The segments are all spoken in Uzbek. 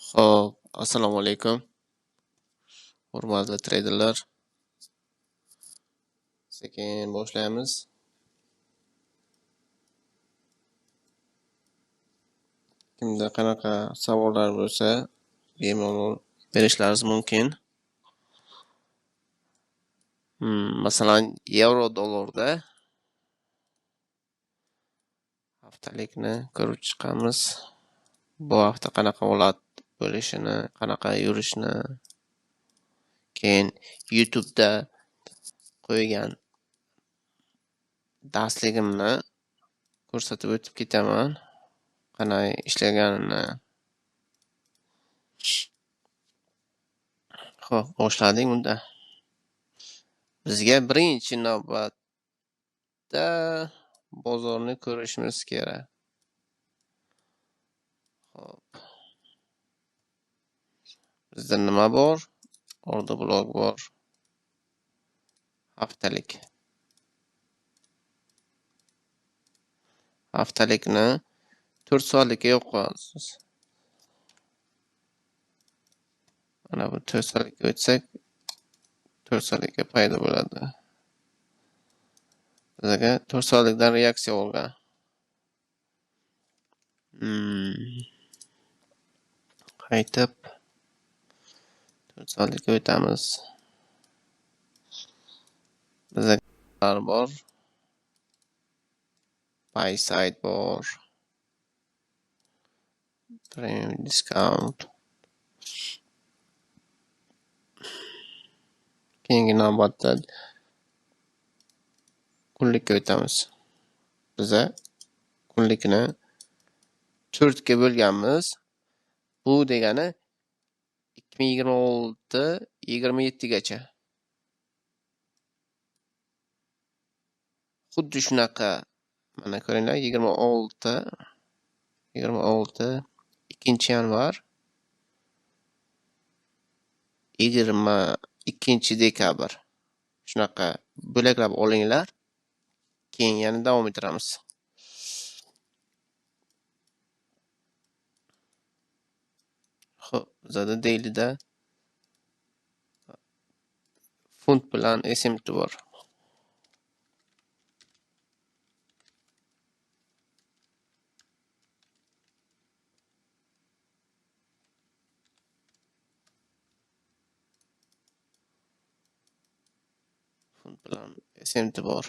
Xo'p, assalomu alaykum, hurmatli treyderlar. Sekin boshlaymiz. Kimda qanaqa savollar bo'lsa, bemalol berishlaringiz mumkin. Masalan, yevro dollarda haftalikni ko'rib chiqamiz. Bu hafta qanaqa bo'lishini, qanaqa yurishini, keyin YouTube'da qo'ygan darsligimni ko'rsatib o'tib ketaman. Qanday ishlaganini. Xo'p, boshladik unda. Bizga birinchi navbatda bozorni ko'rishimiz kerak. Xo'p. Bizda nima bor? Order blok bor. Haftalik. Haftalikni 4 soatlikka yo'q qo'yamiz. Mana bu 4 soatlikka o'tsak, 4 soatlikka paydo bo'ladi. Bizga 4 soatlikdan reaksiya olgan. Qaytib 4 soatlikka o'tamiz. Bizga bor. Buy side bor. Premium discount. Keyingi navbatda kunlikka o'tamiz. Biza kunlikni 4 ga bo'lganmiz. Bu degani 2026-27 gacha. Xuddi shunaqa mana ko'ringlar 26 2-yanvar 22-dekabr shunaqa bo'laklab olinglar. Keyin yana davom ettiramiz. Xo'p, bizada dailyda funt bilan SMT bor. Funt bilan SMT bor.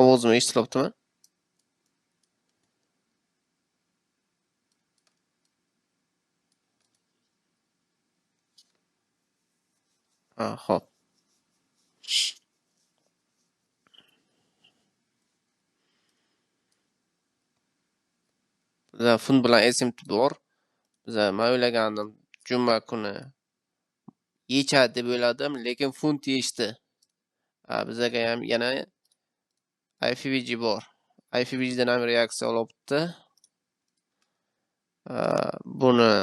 Ovozim eshitilyaptimi? Xo'p. Biza funt bilan SMT bor. Biza men o'ylagandim, juma kuni yechadi deb o'yladim, lekin funt yechdi. Bizaga ham yana IFVG bor. IFVG dan ham reaksiya olibdi. Buni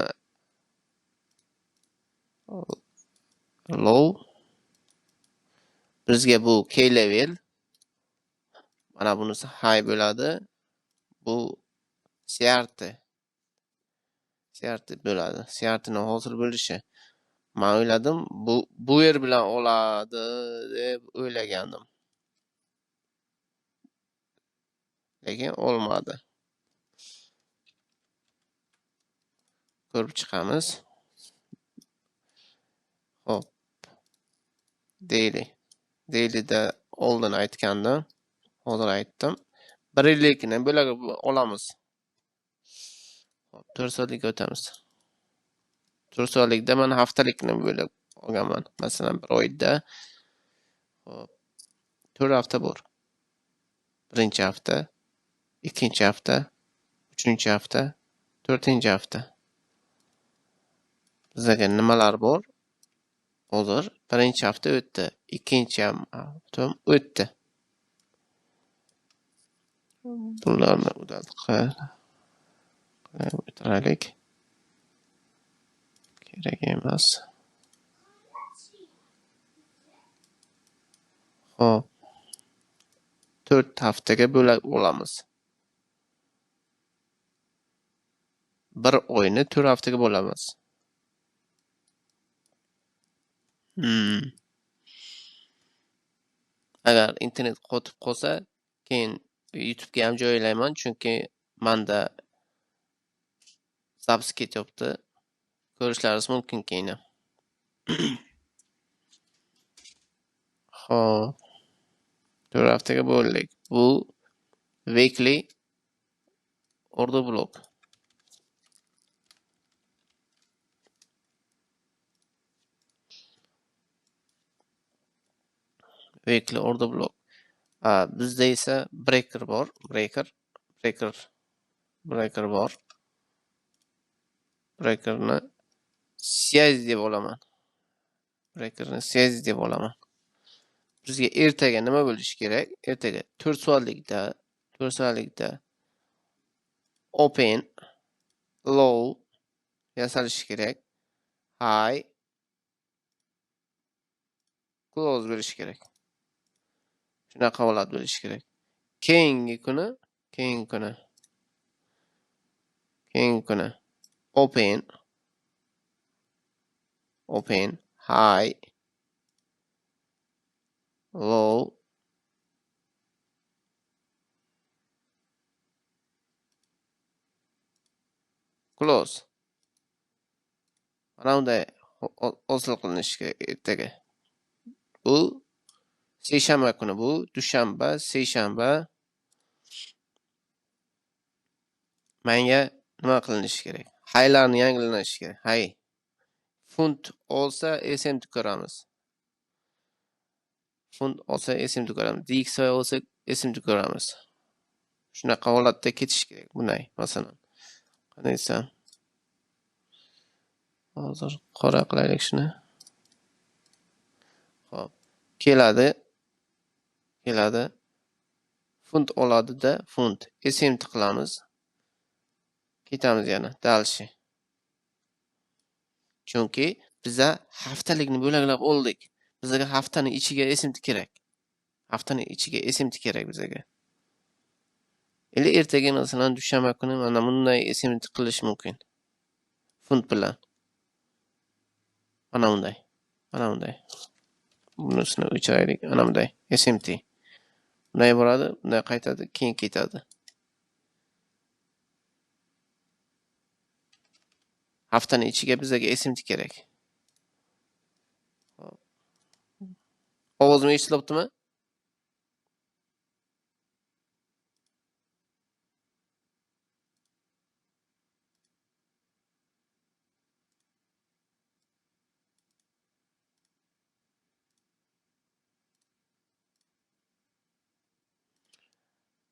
low. Bizga bu K level. Mana bunisi high bo'ladi. Bu CRT bo'ladi. CRTni hosil bo'lishi. Men o'yladim, bu yer bilan oladi deb o'ylagandim. Lekin olmadi. Ko'rib chiqamiz. Xo'p. Dailyda oldin aytgandim. Hozir aytdim. 1 yillikni bo'lib olamiz. Xo'p, 4 soatlikka o'tamiz. 4 soatlikda men haftalikni bo'lib olganman. Masalan, 1 oyda. Xo'p. 4 hafta bor. 1-hafta, 2-hafta, 3-hafta, 4-hafta. Bizga nimalar bor? Hozir 1-hafta o'tdi, 2-hafta o'tdi. Bularni o'tiraylik. Kerak emas. Xo'p. 4 haftaga bo'lib olamiz. bir oyunu 4 haftaga bo'lamiz. Agar internet qotib qolsa, keyin YouTube'ga ham joylayman, chunki menda zapis ketyapti. Ko'rishlaringiz mumkin keyin ham. Xo'p, 4 haftaga bo'ldik. Bu weekly order block. Weekly order block. Bizda esa breaker bor. Breaker bor. Breakerni связь deb olaman. Breakerni связь deb olaman. Bizga ertaga nima bo'lishi kerak? Ertaga 4 soatlikda open, low yasalishi kerak. High, close bo'lishi kerak. Shunaqa holat bo'lishi kerak. Keyingi kuni open, high, low, close. Mana bunday hosil qilinishi kerak ertaga. Bu seshanba kuni, bu dushanba, seshanba. Menga nima qilinishi kerak? Haylarni yangilanishi kerak. Hay. Funt olsa SMT ko'ramiz. Funt olsa SMT ko'ramiz. DXY olsa SMT ko'ramiz. Shunaqa holatda ketish kerak. Bunday, masalan. Qanday desam? Hozir qora qilaylik shuni. Xo'p. Keladi. Funt oladi-da, funt. SMT qilamiz. Ketamiz yana dalshi. Chunki biza haftalikni bo'laklab oldik. Bizga haftaning ichiga SMT kerak. Haftaning ichiga SMT kerak bizga. Endi ertaga masalan dushanba kuni mana bunday SMT qilish mumkin. Funt bilan. Mana bunday. Bunisini o'chiraylik. Mana bunday SMT. Bunday bo'ladi, bunday qaytadi, keyin ketadi. Haftaning ichiga bizga SMT kerak. Ovozim eshitilyaptimi?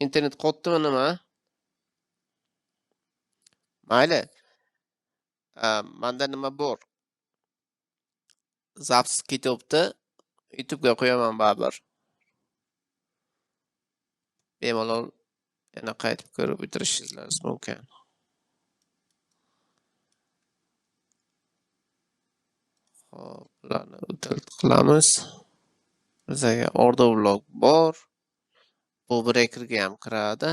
Internet qotdimi nima? Mayli. Menda nima bor? Zapis ketyapti. YouTube'ga qo'yaman baribir. Bemalol yana qaytib ko'rib o'tirishingiz mumkin. Xo'p, ularni qilamiz. Bizga order block bor. Bu breakerga ham kiradi.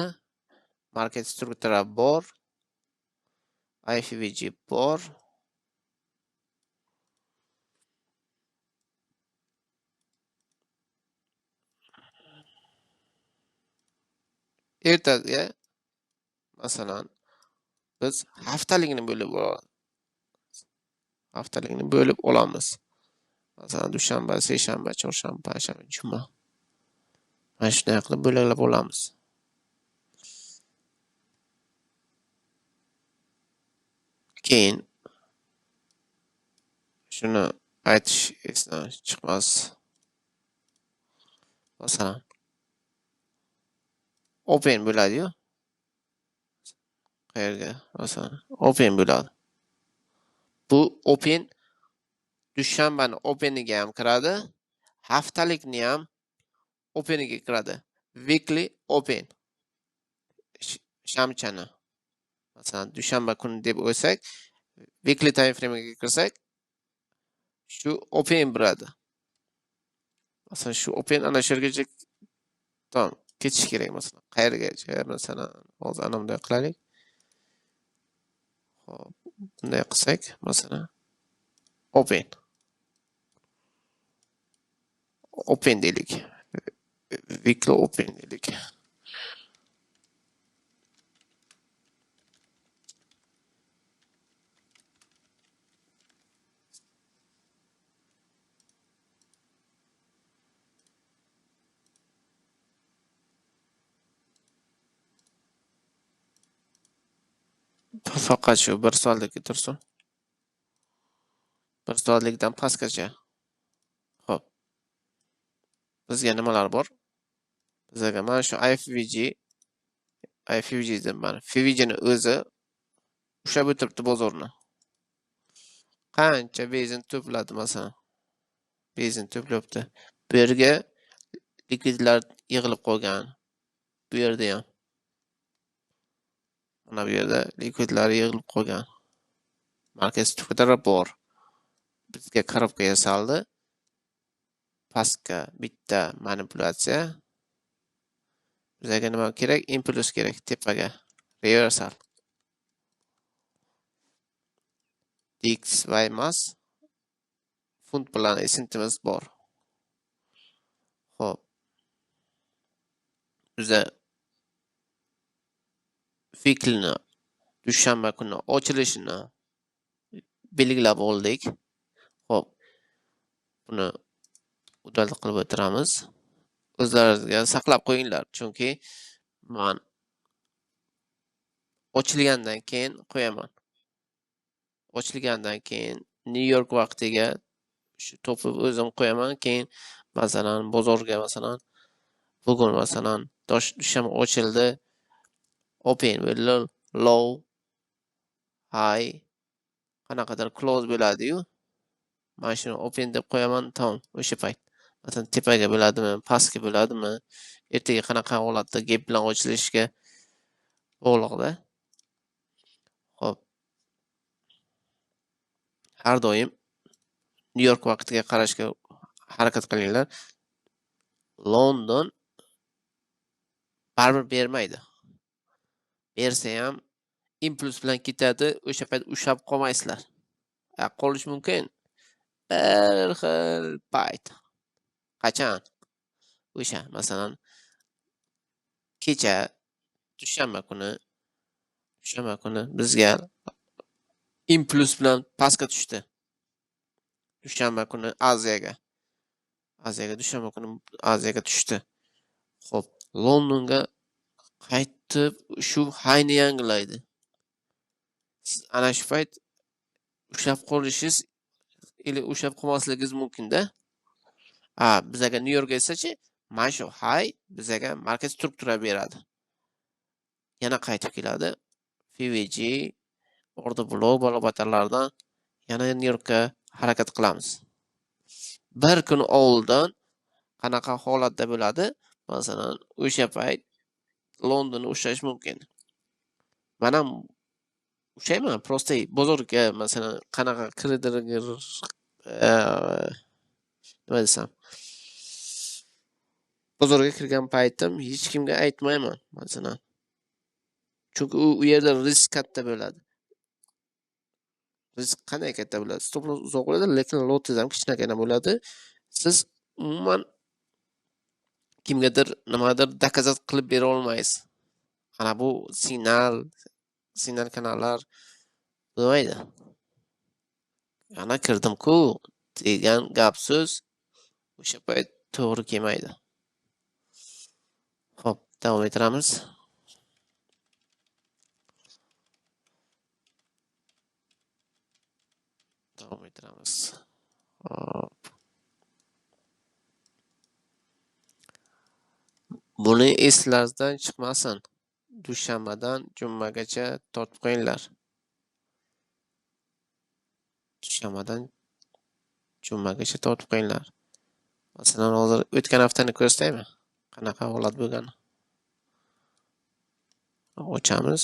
Market struktura bor. IFVG bor. Ertaga masalan biz haftalikni bo'lib olamiz. Masalan dushanba, seshanba, chorshanba, payshanba, juma. Mana shunday qilib bo'laklab olamiz. Keyin shuni aytish esdan chiqmas. Masalan open bo'ladi-yu. Qayerga? Masalan open bo'ladi. Bu open dushanbani openiga ham kiradi, haftalikni ham openiga kiradi. Weekly open. Shamchani. Masalan, dushanba kuni deb o'ysak, weekly time frame'ga kirsak, shu open bo'ladi. Masalan, shu open ana shu yergacha tamam, ketish kerak masalan. Qayergacha? Masalan, hozir ana bunday qilaylik. Hop, bunday qilsak, masalan, open. Open deylik. Weekly open deylik. Faqat shu 1 soatlikka tursin. 1 soatlikdan pastgacha. Hop. Bizga nimalar bor? Bizga mana shu IFVG deb mana FVG ni o'zi ushlab o'tiribdi bozorni. Qancha bezin to'pladi masalan. Bezin to'plabdi. Bu yerga likvidlar yig'ilib qolgan. Bu yerda ham. Mana bu yerda likvidlar yig'ilib qolgan. Markaz to'kadar bor. Bizga korobka yasaldi. Pastga bitta manipulyatsiya. Bizga nima kerak? Impuls kerak tepaga. Reversal. DXY emas. Funt bilan esintimiz bor. Xo'p. Biza fiklni dushanba kuni ochilishini belgilab oldik. Xo'p. Buni udal qilib o'tiramiz. O'zlaringizga saqlab qo'yinglar, chunki men ochilgandan keyin qo'yaman. Ochilgandan keyin New York vaqtiga shu topib o'zim qo'yaman, keyin masalan bozorga masalan bugun masalan dushanba ochildi. Open low high qanaqadir close bo'ladi-yu. Men shuni open deb qo'yaman, tamom, o'sha payt. Masalan tepaga bo'ladimi, pastga bo'ladimi, ertaga qanaqa holatda gap bilan ochilishga bog'liqda. Xo'p. Har doim New York vaqtiga qarashga harakat qilinglar. London baribir bermaydi. Bersa ham impuls bilan ketadi, o'sha payt ushlab qolmaysizlar. Qolish mumkin. Bir xil payt. Qachon? O'sha masalan kecha dushanba kuni bizga impuls bilan pastga tushdi. Dushanba kuni Aziyaga dushanba kuni Aziyaga tushdi. Xo'p, Londonga qaytib shu hayni yangilaydi. Siz ana shu payt ushlab qolishingiz или ushlab qolmasligingiz mumkin-da. Bizga New York esa-chi, mana shu hay bizga markaz struktura beradi. Yana qaytib keladi. FVG, order block balobatarlardan yana New Yorkka harakat qilamiz. Bir kun oldin qanaqa holatda bo'ladi? Masalan, o'sha payt Londonni ushlash mumkin. Men ham ushlayman, просто bozorga masalan qanaqa kirdirgir nima desam, bozorga kirgan paytim hech kimga aytmayman masalan. Chunki u yerda risk katta bo'ladi. Risk qanday katta bo'ladi? Stop loss uzoq bo'ladi, lekin lotingiz ham kichkinagina bo'ladi. Siz umuman kimgadir nimadir dokazat qilib bera olmaysiz. Ana bu signal kanallar bo'lmaydi. Yana kirdim-ku degan gap so'z o'sha payt to'g'ri kelmaydi. Xo'p, davom etamiz. Hop. Buni eslaringizdan chiqmasin. Dushanbadan jumagacha tortib qo'yinglar. Dushanbadan jumagacha tortib qo'yinglar. Masalan, hozir o'tgan haftani ko'rsataymi? Qanaqa holat bo'lgani? Ochamiz.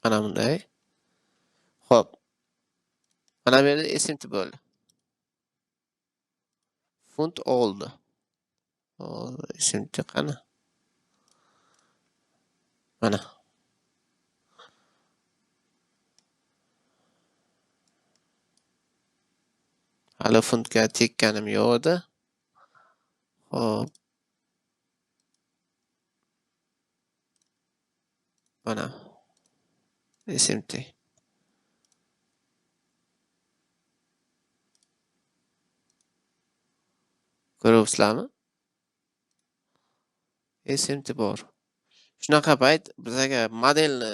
Mana bunday. Xo'p. Mana bu yerda SMT bo'ldi. Funt oldi. SMT qani? Mana. Hali funtga tekkanim yo'q edi. Xo'p. Mana. SMT. Ko'ryapsizlarmi? SMT bor. Shunaqa payt bizga modelni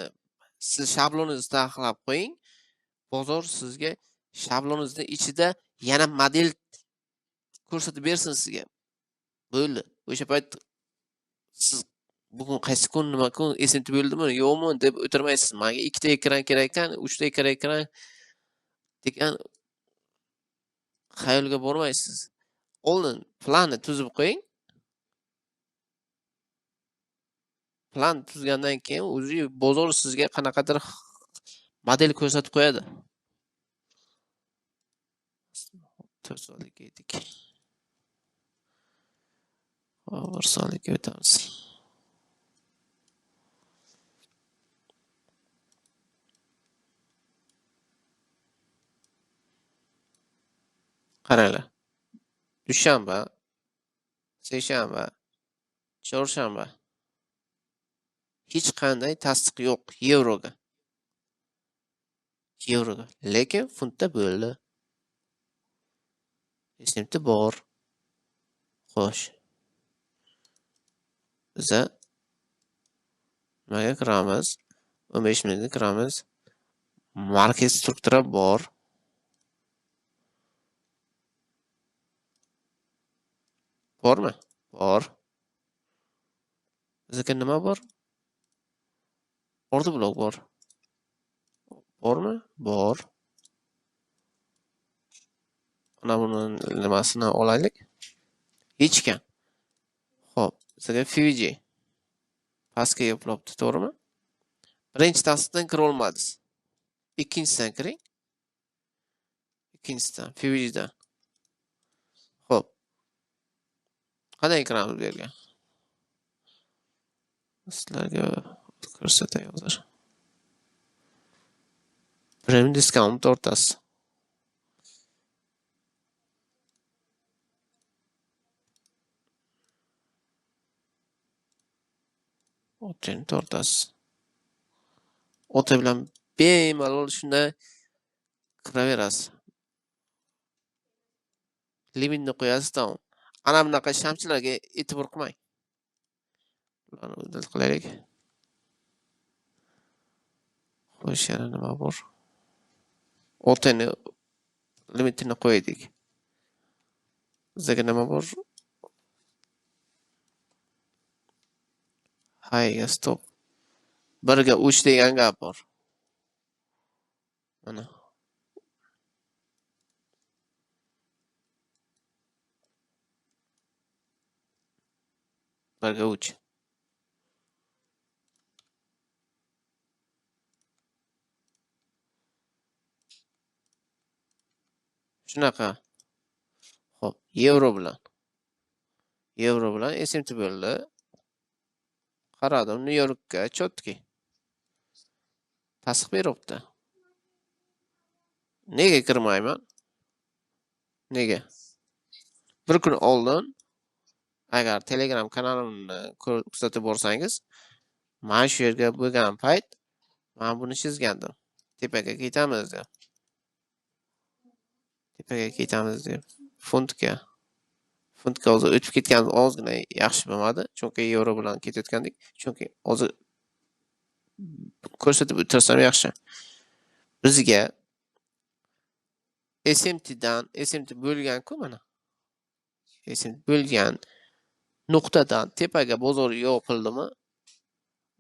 siz shabloningizni taqiqlab qo'ying. Bozor sizga shabloningizning ichida yana model ko'rsatib bersin sizga. Bo'ldi. O'sha payt siz bugun qaysi kun, nima kun, SMT bo'ldimi, yo'qmi deb o'tirmaysiz. Menga 2 ta ekran kerak ekan, 3 ta ekran degan xayolga bormaysiz. Oldin planni tuzib qo'ying. Plan tuzgandan keyin o'zi bozor sizga qanaqadir model ko'rsatib qo'yadi. 4 soatlik edik. 1 soatlikka o'tamiz. Qaranglar. Dushanba, seshanba, chorshanba. Hech qanday tasdiq yo'q yevroga. Lekin funtda bo'ldi. SMT bor. Xo'sh. Biza nimaga kiramiz? 15 minutga kiramiz. Market struktura bor. Bormi? Bor. Bizga nima bor? Order blok bor. Bormi? Bor. Mana buni nimasini olaylik. Hech kim. Xo'p, bizga Fuji pastga yo'qlabdi, to'g'rimi? Birinchi tasdiqdan kira olmadingiz. Ikkinchisidan kiring. Ikkinchisidan Fuji'dan. Xo'p. Qanday kiramiz bu yerga? Sizlarga ko'rsatay hozir. Premium discount o'rtasi. O'tin o'rtasi. O'ti bilan bemalol shunday kiraverasiz. Limitni qo'yasiz tamom. Ana bunaqa shamchilarga e'tibor qilmang. Ularni o'dil qilaylik. Xo'sh, yana nima bor? O'tini limitini qo'ydik. Bizga nima bor? Hayga stop. 1 ga 3 degan gap bor. Mana. Birga 3. Shunaqa. Xo'p, yevro bilan SMT bo'ldi. Qaradim New Yorkka chotki. Tasdiq beryapti. Nega kirmayman? Nega? Bir kun oldin agar Telegram kanalimni kuzatib borsangiz, mana shu yerga bo'lgan payt men buni chizgandim. Tepaga ketamiz deb. Funtga hozir o'tib ketganimiz ozgina yaxshi bo'lmadi, chunki yevro bilan ketayotgandik. Chunki hozir ko'rsatib o'tirsam yaxshi. Bizga SMT bo'lgan-ku mana. SMT bo'lgan nuqtadan tepaga bozor yopildimi?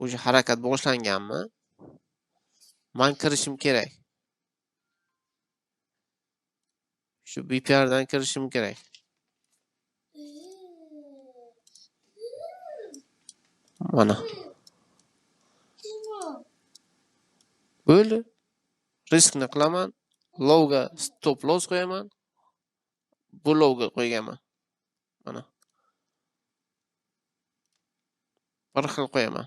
O'sha harakat boshlanganmi? Men kirishim kerak. Shu BPR dan kirishim kerak. Mana. Bo'ldi. Riskni qilaman. Lowga stop loss qo'yaman. Bu lowga qo'yganman. Mana. Bir xil qo'yaman.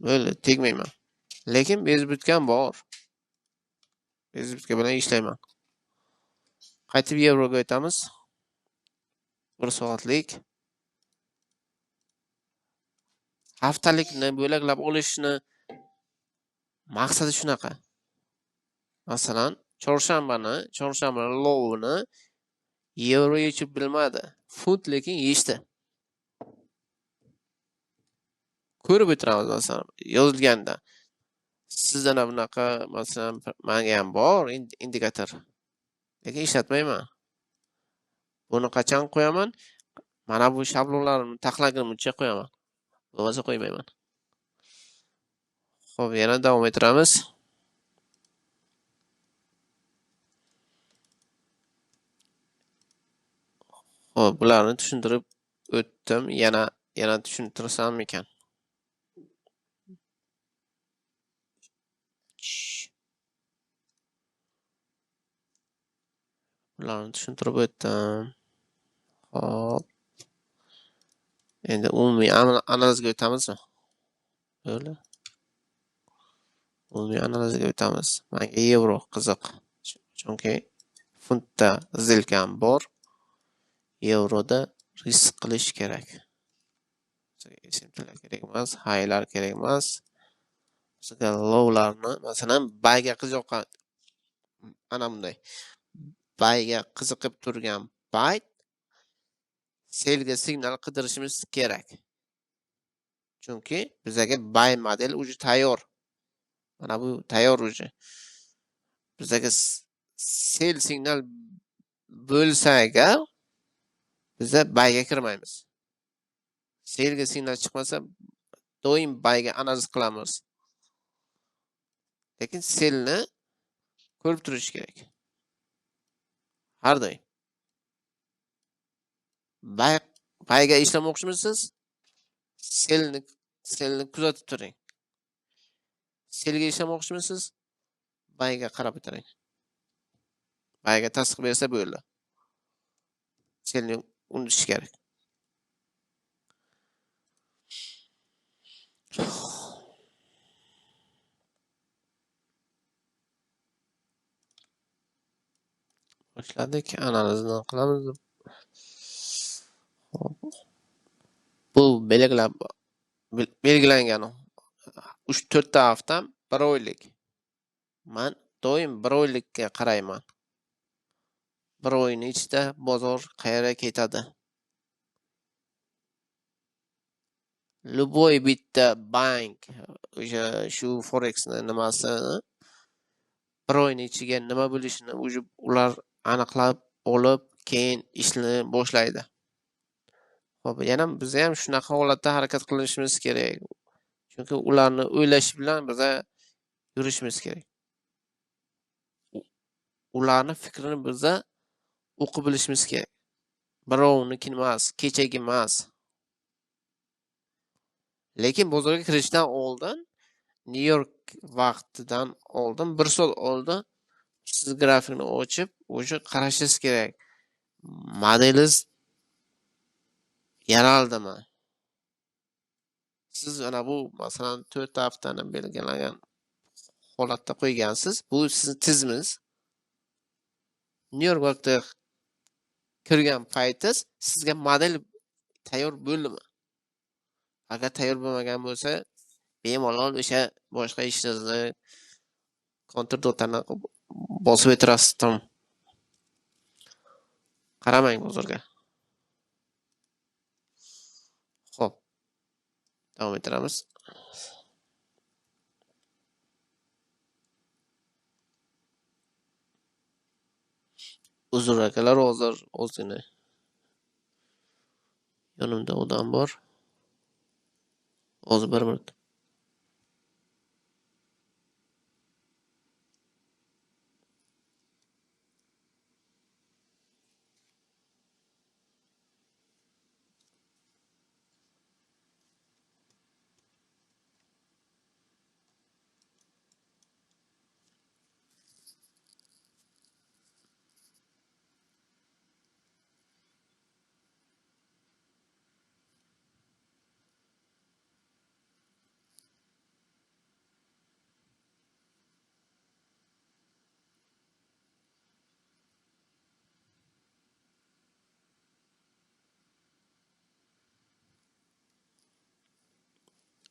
Bo'ldi, tegmayman. Lekin bezbutgan bor. Bezbutka bilan ishlayman. Qaytib yevroga o'tamiz. 1 soatlik. Haftalikni bo'laklab olishni maqsadi shunaqa. Masalan, chorshanba low'ni yevro yechib bilmadi. Funt lekin yechdi. Ko'rib o'tiramiz masalan, yozilganda. Sizdan bunaqa masalan menga ham bor indikator. Lekin ishlatmayman. Buni qachon qo'yaman? Mana bu shablonlarimni taxlagunimcha qo'yaman. Bo'lmasa qo'ymayman. Xo'p, yana davom ettiramiz. Xo'p, bularni tushuntirib o'tdim. Yana tushuntirsam ekan. Bularni tushuntirib o'tdim. Hop. Endi umumiy analizga o'tamizmi? Bo'ldi. Umumiy analizga o'tamiz. Menga yevro qiziq. Chunki funtda zilkam bor. Yevroda risk qilish kerak. SMTlar kerak emas, highlar kerak emas. Bizga lowlarni, masalan, buyga qiziqqan ana bunday. Buyga qiziqib turgan payt selga signal qidirishimiz kerak. Chunki bizga buy model уже tayyor. Mana bu tayyor уже. Bizga sel signal bo'lsa agar biza buyga kirmaymiz. Selga signal chiqmasa doim buyga analiz qilamiz. Lekin selni ko'rib turish kerak. Har doim. Buyga ishlamoqchimisiz? Selni kuzatib turing. Selga ishlamoqchimisiz? Buyga qarab o'tiring. Buyga tasdiq bersa bo'ldi. Selni unutish kerak. Boshladik, analizni qilamiz. Bu belgilangan 3-4 ta haftam 1 oylik. Men doim 1 oylikka qarayman. 1 oyning ichida bozor qayerga ketadi? Любой bitta bank o'sha shu forex nimasini 1 oyning ichiga nima bo'lishini ular aniqlab olib, keyin ishni boshlaydi. Xo'p, yana biz ham shunaqa holatda harakat qilishimiz kerak. Chunki ularni o'ylash bilan biz yurishimiz kerak. Ularni fikrini biz o'qib bilishimiz kerak. Birovniki emas, kechagi emas. Lekin bozorga kirishdan oldin, New York vaqtidan oldin, 1 soat oldin siz grafikni ochib, o'sha qarashingiz kerak. Modelingiz yaraldimi? Siz ana bu masalan 4 haftani belgilangan holatda qo'ygansiz. Bu sizning tizimiz. New York vaqtida kirgan paytingiz sizga model tayyor bo'ldimi? Agar tayyor bo'lmagan bo'lsa, bemalol o'sha boshqa ishingizni kontrdotani bosib o'tirasiz. Qaramang bozorga. Xo'p. Davom ettiramiz. Uzr akalar, hozir ozgina yonimda odam bor. Hozir 1 minut.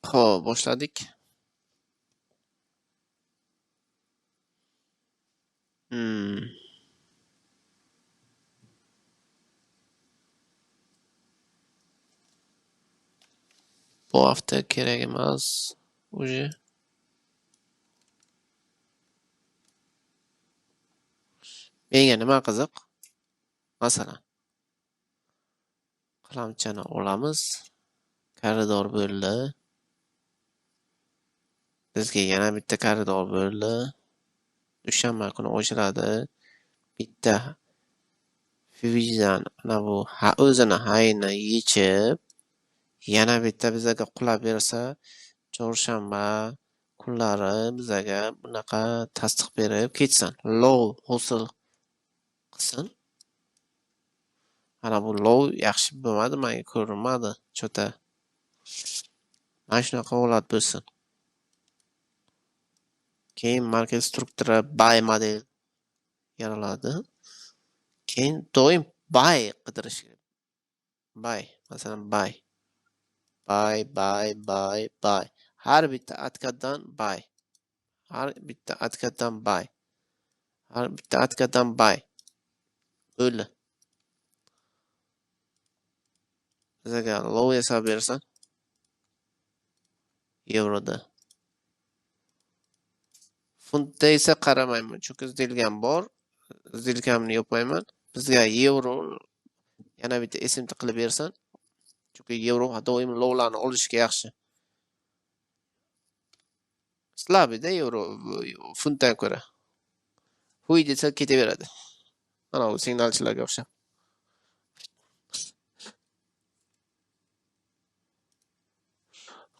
Xo'p, boshladik. Bu hafta kerak emas. Уже menga nima qiziq? Masalan, qalamchani olamiz. Koridor bo'ldi. Bizga yana bitta koridor bo'ldi. Dushanba kuni ochiladi. Bitta Fusion ana bu o'zini hayini yechib, yana bitta bizga qulab bersa, chorshanba kunlari bizga bunaqa tasdiq berib ketsin. Lov hosil qilsin. Mana bu lov yaxshi bo'lmadi, menga ko'rinmadi. Chota. Mana shunaqa holat bo'lsin. Keyin market struktura buy model yaraladi. Keyin doim buy qidirish kerak. Buy, masalan buy. Buy. Har bitta откатdan buy. Har bitta откатdan buy. Har bitta откатdan buy. Bo'ldi. Bizga lov yasab bersan. Yevroda. Funtda esa qaramayman, chunki zilgam bor. Zilgamni yopmayman. Bizga yevro yana bitta SMT qilib bersan. Chunki yevro doim lovlarni olishga yaxshi. Slabida yevro funtdan ko'ra. Huy desa ketaveradi. Mana bu signalchilarga o'xshab.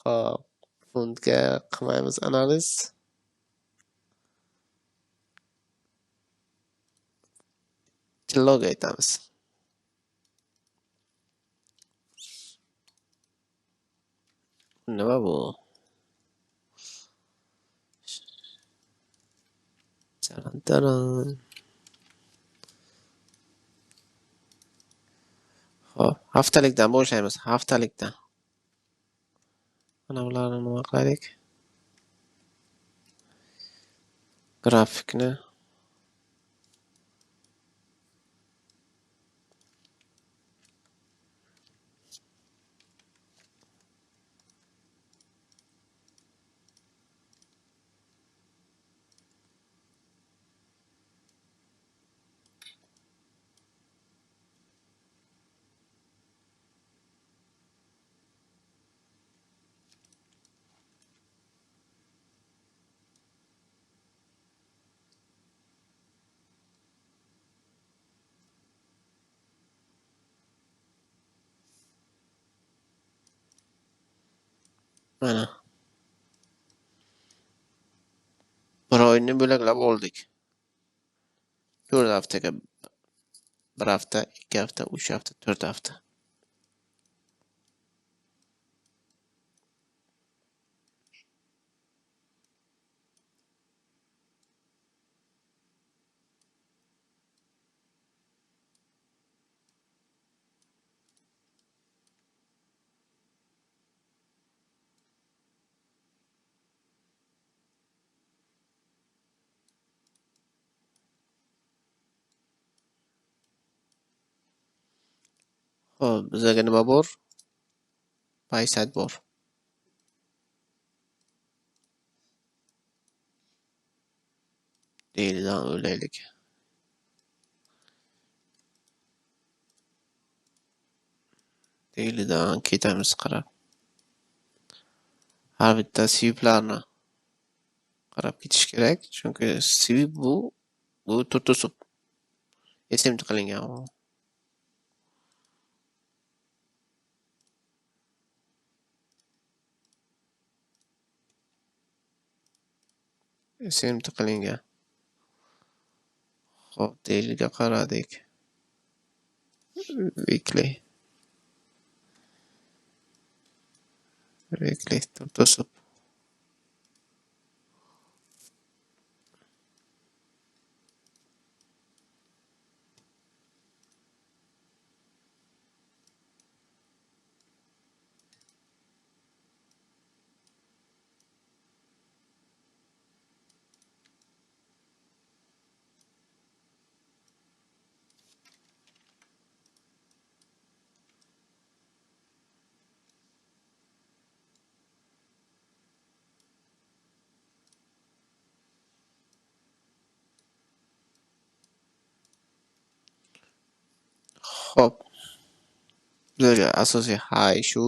Xo'p, funtga qilmaymiz analiz. Tilloga aytamiz. Nima bu? Taran. Xo'p, haftalikdan boshlaymiz. Haftalikdan. Mana bularni nima qilaylik? Grafikni mana bir oyni bo'laklab oldik. 4 haftaga 1 hafta, 2 hafta, 3 hafta, 4 hafta. Xo'p, bizga nima bor? Paysat bor. Deylidan o'ylaylik. Deylidan ketamiz qarab. Har bitta sweeplarni qarab ketish kerak, chunki sweep bu turtusib SMT qilingan. SMT qilingan. Xo'p, deyliga qaradik. Weekly turtusib. Xo'p, bizga asosiy hay shu.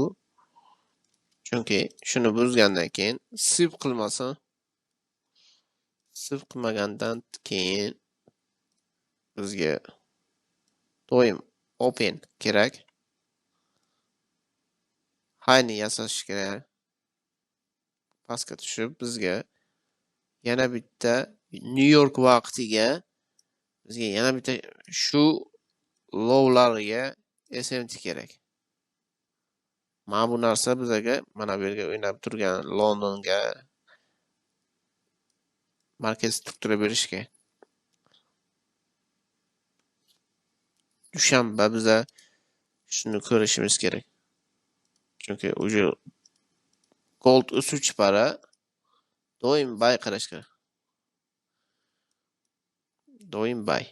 Chunki shuni buzgandan keyin sip qilmagandan keyin bizga doim open kerak. Hayni yasash kerak. Pastga tushib bizga yana bitta New York vaqtiga bizga yana bitta shu lowlarga SMT kerak. Mana bu narsa bizga mana bu yerga o'ynab turgan Londonga markaz struktura berishga. Dushanba biza shuni ko'rishimiz kerak. Chunki uje gold o'suvchi para doim buy qilish kerak. Doim buy.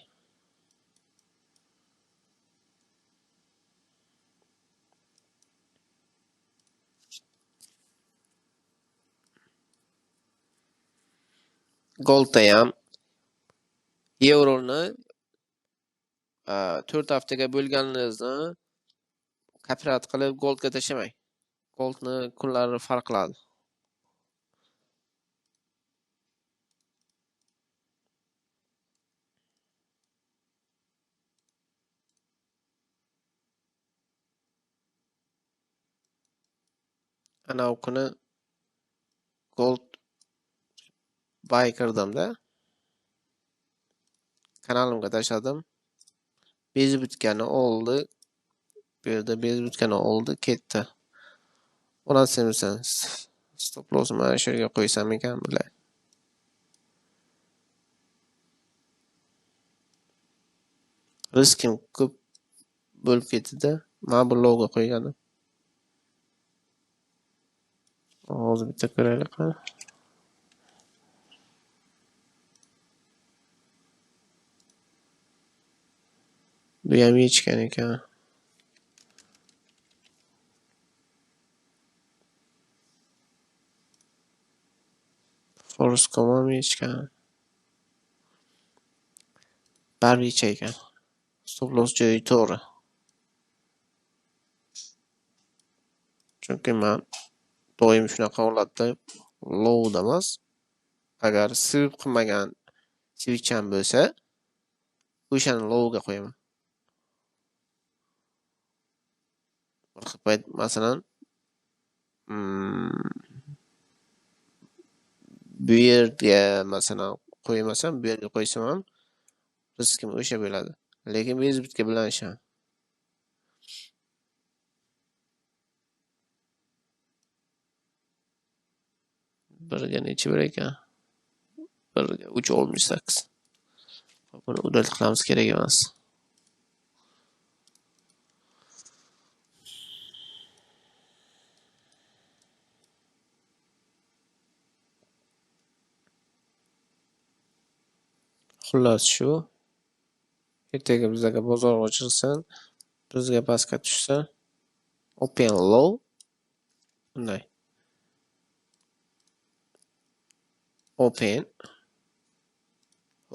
Goldda ham yevroni 4 haftaga bo'lganligingizni kaprat qilib goldga tashlamang. Goldni kunlari farq qiladi. Ana u kuni gold buy kirdimda kanalimga tashladim. Bezi bitgani oldi. Bu yerda bezi bitgani oldi, ketdi. Ondan sen stop loss mana shu yerga qo'ysam ekan bular. Riskim ko'p bo'lib ketdi-da. Mana bu lowga qo'yganim. Hozir bitta ko'raylik. Bu ham yechgan ekan. Forest.com ham yechgan. Baribir yechgan. Stop loss joyi to'g'ri. Chunki men doim shunaqa holatda lowda emas. Agar sip qilmagan switcham bo'lsa, o'shani lowga qo'yaman. Bir payt masalan bu yerga masalan qo'ymasam, bu yerga qo'ysam ham riskim o'sha bo'ladi. Lekin bez bitga bilan ishon. Birga necha bir ekan? Birga 3.68. Buni udal qilamiz kerak emas. Xullas shu. Ertaga bizga bozor ochilsin, bizga pastga tushsa, open low bunday. Open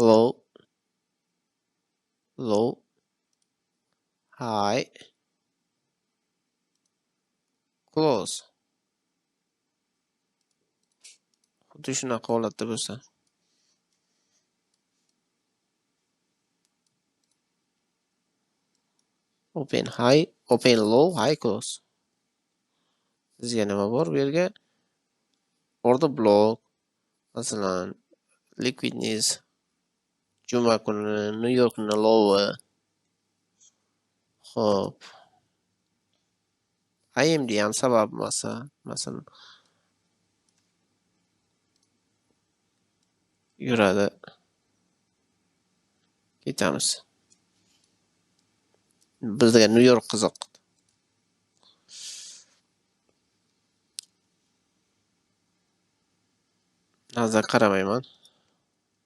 low low high close. Xuddi shunaqa holatda bo'lsa. Open high, open low, high close. Bizga nima bor bu yerga? Order block, masalan, liquidness, juma kuni New Yorkni lowi. Xo'p. IMD ham sabab masalan yuradi. Ketamiz. Bizga New York qiziq. Nazar qaramayman.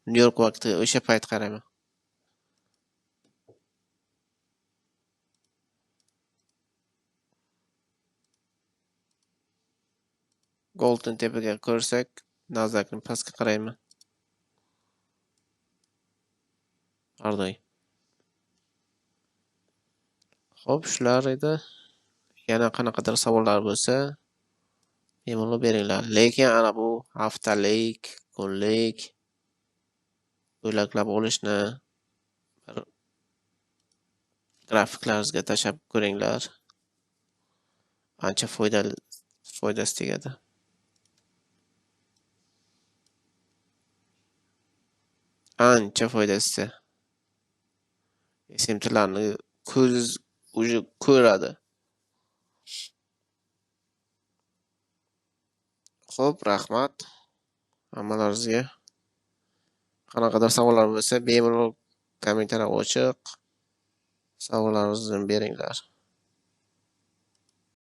New York vaqti o'sha payt qarayman. Goldni tepaga ko'rsak, Nasdaqni pastga qarayman. Ardoy. Xo'p, shular edi. Yana qanaqadir savollar bo'lsa, bemalol beringlar. Lekin ana bu haftalik, kunlik bo'laklab olishni bir grafiklaringizga tashlab ko'ringlar. Ancha foydasi tegadi. Ancha foydasi. SMTlarni ko'z уже ko'radi. Xo'p, rahmat hammalaringizga. Qanaqadir savollar bo'lsa, bemalol kommentariy ochiq savollaringizni beringlar.